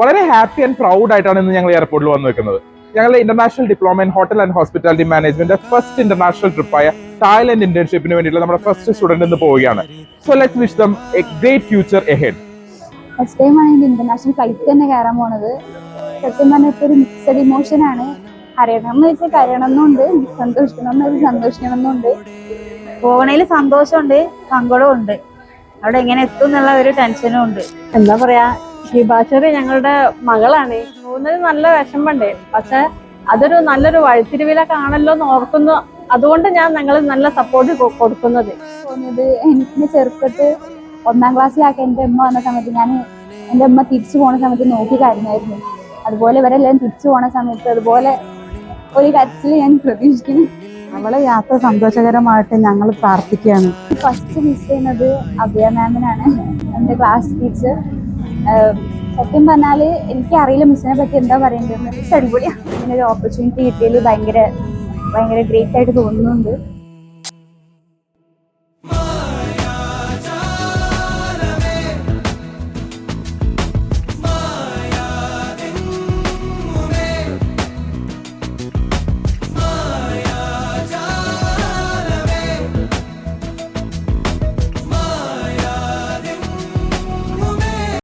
വളരെ happy and proud ആയിട്ടാണ് ഇന്ന് ഞങ്ങൾ എയർപോർട്ടിൽ വന്നു നിൽക്കുന്നത്. ഞങ്ങളുടെ international diploma in hotel and hospitality management first international ട്രിപ്പായ തായ്ലൻഡ് ഇന്റേൺഷിപ്പിന് വേണ്ടിയിട്ടുള്ള നമ്മുടെ ഫസ്റ്റ് സ്റ്റുഡന്റ് ഇന്ന് പോവുകയാണ്. So let's wish them a great future ahead. First ടൈമാണ് എൻ്റെ ഇന്റർനാഷണൽ ഫ്ലൈറ്റ് തന്നെ കയറാൻ പോണത്. സത്യം പറഞ്ഞാൽ ഇപ്പോൾ ഒരു മിക്സഡ് ഇമോഷൻ ആണ്. കരയണം എന്ന് വെച്ചാൽ കരയണമെന്നുണ്ട്, സന്തോഷിക്കണം എന്ന് വെച്ചാൽ സന്തോഷിക്കണമെന്നുണ്ട്. പോകണേൽ സന്തോഷമുണ്ട്, സങ്കടമുണ്ട്. അവിടെ എങ്ങനെ എത്തും എന്നുള്ള ഒരു ടെൻഷനും ഉണ്ട്. എന്താ പറയാ, ഹിബാഷറി ഞങ്ങളുടെ മകളാണ്. പോകുന്നത് നല്ല വിഷമമുണ്ട്, പക്ഷെ അതൊരു നല്ലൊരു വഴിത്തിരിവിലൊക്കെ ആണല്ലോ എന്ന് ഓർക്കുന്നു. അതുകൊണ്ട് ഞങ്ങൾ നല്ല സപ്പോർട്ട് കൊടുക്കുന്നത്. തോന്നിയത് എനിക്ക് ചെറുപ്പത്ത് 1ാം ക്ലാസ്സിലാക്കി എൻ്റെ അമ്മ വന്ന സമയത്ത് എൻ്റെ അമ്മ തിരിച്ചു പോണ സമയത്ത് നോക്കി കരഞ്ഞായിരുന്നു. അതുപോലെ ഇവരെല്ലാം തിരിച്ചു പോണ സമയത്ത് അതുപോലെ ഒരു കരച്ചിൽ ഞാൻ പ്രതീക്ഷിക്കുന്നു. അവളെ യാത്ര സന്തോഷകരമായിട്ട് ഞങ്ങൾ പ്രാർത്ഥിക്കുകയാണ്. ഫസ്റ്റ് മിസ് ചെയ്യുന്നത് അഭയ മാമിനാണ്, എൻ്റെ ക്ലാസ് ടീച്ചർ. സത്യം പറഞ്ഞാൽ എനിക്കറിയില്ല മിസ്സിനെ പറ്റി എന്താ പറയേണ്ടത്. മിസ് അടിപൊളിയാണ്. ഇങ്ങനെ ഒരു ഓപ്പർച്യൂണിറ്റി കിട്ടിയതിൽ ഭയങ്കര ഗ്രേറ്റ് ആയിട്ട് തോന്നുന്നുണ്ട്.